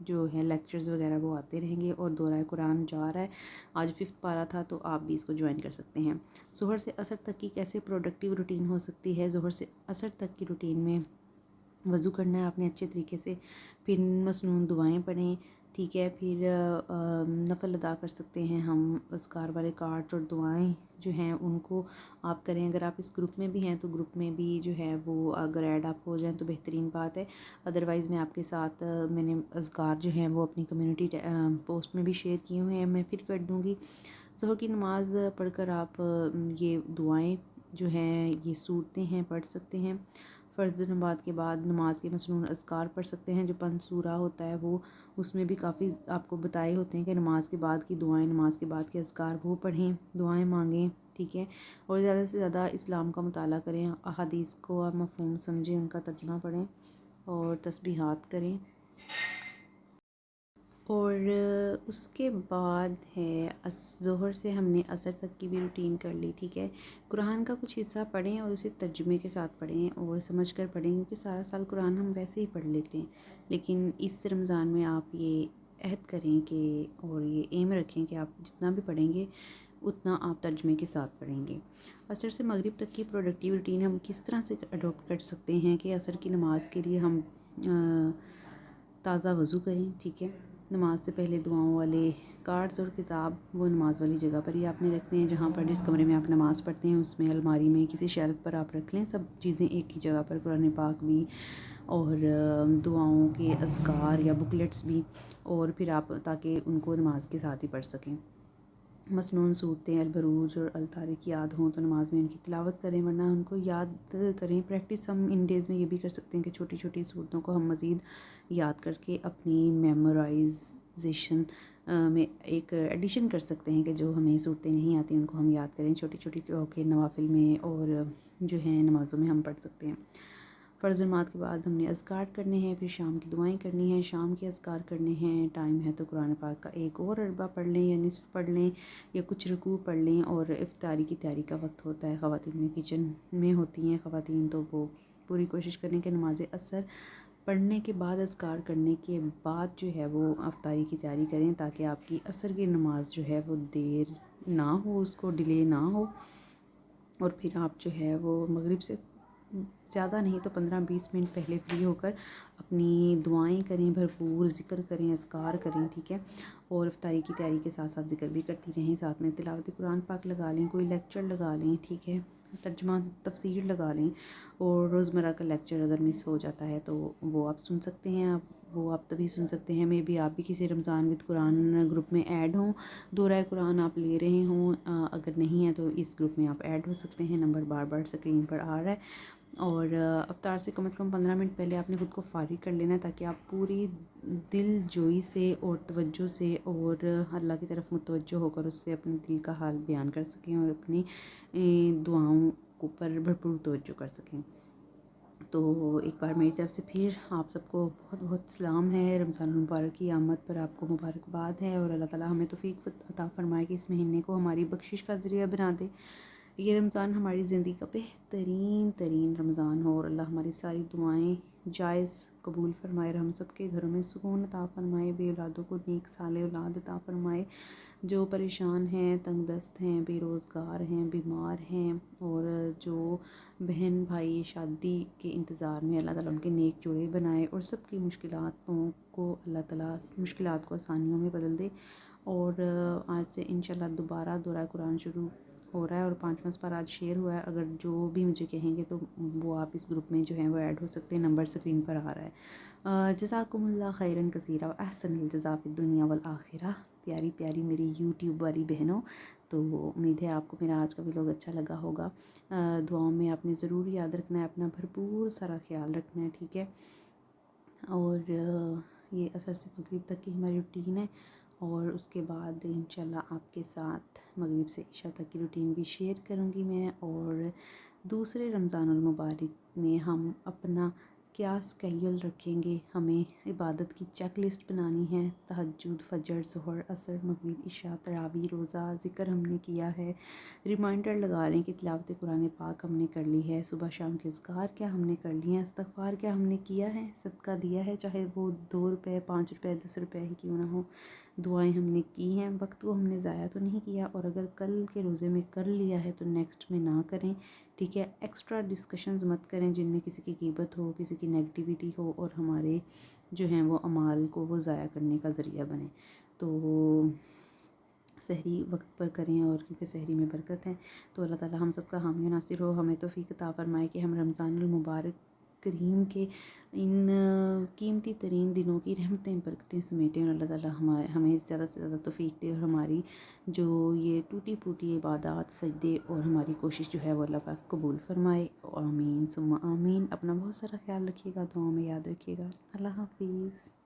جو ہے لیکچرز وغیرہ وہ آتے رہیں گے، اور دورہ قرآن جا رہا ہے، آج 5th پارہ تھا، تو آپ بھی اس کو جوائن کر سکتے ہیں۔ ظہر سے عصر تک کی کیسے پروڈکٹیو روٹین ہو سکتی ہے؟ ظہر سے عصر تک کی روٹین میں وضو کرنا ہے آپ نے اچھے طریقے سے، پھر مسنون دعائیں پڑھیں، ٹھیک ہے، پھر نفل ادا کر سکتے ہیں ہم، اذکار والے کارڈ اور دعائیں جو ہیں ان کو آپ کریں۔ اگر آپ اس گروپ میں بھی ہیں تو گروپ میں بھی جو ہے وہ اگر ایڈ آپ ہو جائیں تو بہترین بات ہے، ادروائز میں آپ کے ساتھ میں نے اذکار جو ہیں وہ اپنی کمیونٹی پوسٹ میں بھی شیئر کیے ہوئے ہیں، میں پھر کر دوں گی۔ ظہر کی نماز پڑھ کر آپ یہ دعائیں جو ہیں یہ صورتیں ہیں پڑھ سکتے ہیں۔ فرض نماز کے بعد نماز کے مسنون اذکار پڑھ سکتے ہیں، جو 5 سورہ ہوتا ہے وہ، اس میں بھی کافی آپ کو بتائے ہوتے ہیں کہ نماز کے بعد کی دعائیں، نماز کے بعد کے اذکار وہ پڑھیں، دعائیں مانگیں، ٹھیک ہے، اور زیادہ سے زیادہ اسلام کا مطالعہ کریں، احادیث کو آپ مفہوم سمجھیں، ان کا ترجمہ پڑھیں اور تسبیحات کریں۔ اور اس کے بعد ہے ظہر سے ہم نے عصر تک کی بھی روٹین کر لی، ٹھیک ہے۔ قرآن کا کچھ حصہ پڑھیں اور اسے ترجمے کے ساتھ پڑھیں اور سمجھ کر پڑھیں، کیونکہ سارا سال قرآن ہم ویسے ہی پڑھ لیتے ہیں، لیکن اس رمضان میں آپ یہ عہد کریں کہ اور یہ ایم رکھیں کہ آپ جتنا بھی پڑھیں گے اتنا آپ ترجمے کے ساتھ پڑھیں گے۔ عصر سے مغرب تک کی پروڈکٹیو روٹین ہم کس طرح سے اڈاپٹ کر سکتے ہیں کہ عصر کی نماز کے لیے ہم تازہ وضو کریں، ٹھیک ہے۔ نماز سے پہلے دعاؤں والے کارڈز اور کتاب وہ نماز والی جگہ پر ہی آپ نے رکھنے ہیں، جہاں پر جس کمرے میں آپ نماز پڑھتے ہیں اس میں الماری میں کسی شیلف پر آپ رکھ لیں، سب چیزیں ایک ہی جگہ پر، قرآن پاک بھی اور دعاؤں کے اذکار یا بکلیٹس بھی، اور پھر آپ تاکہ ان کو نماز کے ساتھ ہی پڑھ سکیں۔ مسنون صورتیں البروج اور الطارق یاد ہوں تو نماز میں ان کی تلاوت کریں، ورنہ ان کو یاد کریں۔ پریکٹس ہم ان ڈیز میں یہ بھی کر سکتے ہیں کہ چھوٹی چھوٹی صورتوں کو ہم مزید یاد کر کے اپنی میمورائزیشن میں ایک ایڈیشن کر سکتے ہیں، کہ جو ہمیں صورتیں نہیں آتی ان کو ہم یاد کریں، چھوٹی چھوٹی کے نوافل میں اور جو ہیں نمازوں میں ہم پڑھ سکتے ہیں۔ فرض نماز کے بعد ہم نے اذکار کرنے ہیں، پھر شام کی دعائیں کرنی ہیں، شام کے اذکار کرنے ہیں، ٹائم ہے تو قرآن پاک کا ایک اور اربع پڑھ لیں یا نصف پڑھ لیں یا کچھ رکوع پڑھ لیں، اور افطاری کی تیاری کا وقت ہوتا ہے، خواتین میں کچن میں ہوتی ہیں خواتین، تو وہ پوری کوشش کریں کہ نماز عصر پڑھنے کے بعد اذکار کرنے کے بعد جو ہے وہ افطاری کی تیاری کریں، تاکہ آپ کی عصر کی نماز جو ہے وہ دیر نہ ہو، اس کو ڈیلے نہ ہو، اور پھر آپ جو ہے وہ مغرب سے زیادہ نہیں تو 15-20 منٹ پہلے فری ہو کر اپنی دعائیں کریں، بھرپور ذکر کریں، اذکار کریں، ٹھیک ہے، اور افطاری کی تیاری کے ساتھ ساتھ ذکر بھی کرتی رہیں، ساتھ میں تلاوت قرآن پاک لگا لیں، کوئی لیکچر لگا لیں، ٹھیک ہے، ترجمہ تفسیر لگا لیں، اور روزمرہ کا لیکچر اگر مس ہو جاتا ہے تو وہ آپ سن سکتے ہیں، وہ آپ تبھی سن سکتے ہیں، میں بھی آپ بھی کسی رمضان وتھ قرآن گروپ میں ایڈ ہوں، دورہ قرآن آپ لے رہے ہوں، اگر نہیں ہے تو اس گروپ میں آپ ایڈ ہو سکتے ہیں، نمبر بار بار اسکرین پر آ رہا ہے، اور افطار سے کم از کم 15 منٹ پہلے آپ نے خود کو فارغ کر لینا ہے، تاکہ آپ پوری دل جوئی سے اور توجہ سے اور اللہ کی طرف متوجہ ہو کر اس سے اپنے دل کا حال بیان کر سکیں اور اپنی دعاؤں پر بھرپور توجہ کر سکیں۔ تو ایک بار میری طرف سے پھر آپ سب کو بہت بہت سلام ہے، رمضان المبارک کی آمد پر آپ کو مبارکباد ہے، اور اللہ تعالیٰ ہمیں توفیق عطا فرمائے کہ اس مہینے کو ہماری بخشش کا ذریعہ بنا دے، یہ رمضان ہماری زندگی کا بہترین ترین رمضان ہو، اور اللہ ہماری ساری دعائیں جائز قبول فرمائے، اور ہم سب کے گھروں میں سکون عطا فرمائے، بے اولادوں کو نیک صالح اولاد عطا فرمائے، جو پریشان ہیں، تنگ دست ہیں، بے روزگار ہیں، بیمار ہیں، اور جو بہن بھائی شادی کے انتظار میں، اللہ تعالیٰ ان کے نیک جوڑے بنائے، اور سب کی مشکلاتوں کو اللہ تعالیٰ مشکلات کو آسانیوں میں بدل دے، اور آج سے انشاءاللہ دوبارہ دورہ قرآن شروع ہو رہا ہے، اور 5واں پر آج شیئر ہوا ہے، اگر جو بھی مجھے کہیں گے تو وہ آپ اس گروپ میں جو ہیں وہ ایڈ ہو سکتے ہیں، نمبر اسکرین پر آ رہا ہے۔ جزاکم اللہ خیرا کثیرا و احسن الجزاء فی الدنیا والآخرہ، پیاری پیاری میری یوٹیوب والی بہنوں، تو امید ہے آپ کو میرا آج کا ویلوگ اچھا لگا ہوگا، دعاؤں میں آپ نے ضرور یاد رکھنا ہے، اپنا بھرپور سارا خیال رکھنا ہے، ٹھیک ہے، اور یہ عصر سے مغرب تک کی ہماری روٹین ہے، اور اس کے بعد انشاءاللہ آپ کے ساتھ مغرب سے عشاء تک کی روٹین بھی شیئر کروں گی میں، اور دوسرے رمضان المبارک میں ہم اپنا کیا اسکیڈول رکھیں گے، ہمیں عبادت کی چیک لسٹ بنانی ہے، تہجد، فجر، ظہر، عصر، مغرب، عشاء، تراویح، روزہ، ذکر ہم نے کیا ہے، ریمائنڈر لگا رہے ہیں کہ تلاوت قرآن پاک ہم نے کر لی ہے، صبح شام کے اذکار کیا ہم نے کر لی ہیں، استغفار کیا ہم نے کیا ہے، صدقہ دیا ہے، چاہے وہ 2 روپے 5 روپے 10 روپے ہی کیوں نہ ہو، دعائیں ہم نے کی ہیں، وقت کو ہم نے ضائع تو نہیں کیا، اور اگر کل کے روزے میں کر لیا ہے تو نیکسٹ میں نہ کریں، ٹھیک ہے۔ ایکسٹرا ڈسکشنز مت کریں جن میں کسی کی غیبت ہو، کسی کی نیگیٹیوٹی ہو اور ہمارے جو ہیں وہ اعمال کو وہ ضائع کرنے کا ذریعہ بنے۔ تو سحری وقت پر کریں، اور کیونکہ سحری میں برکت ہے، تو اللہ تعالی ہم سب کا حامی و ناصر ہو، ہمیں توفیق عطا فرمائے کہ ہم رمضان المبارک کریم کے ان قیمتی ترین دنوں کی رحمتیں برکتیں سمیٹیں، اور اللہ تعالی ہمیں زیادہ سے زیادہ توفیق دے، اور ہماری جو یہ ٹوٹی پھوٹی عبادات، سجدے اور ہماری کوشش جو ہے وہ اللہ پاک قبول فرمائے۔ آمین ثم آمین۔ اپنا بہت سارا خیال رکھیے گا، دعاؤں میں یاد رکھیے گا۔ اللہ حافظ۔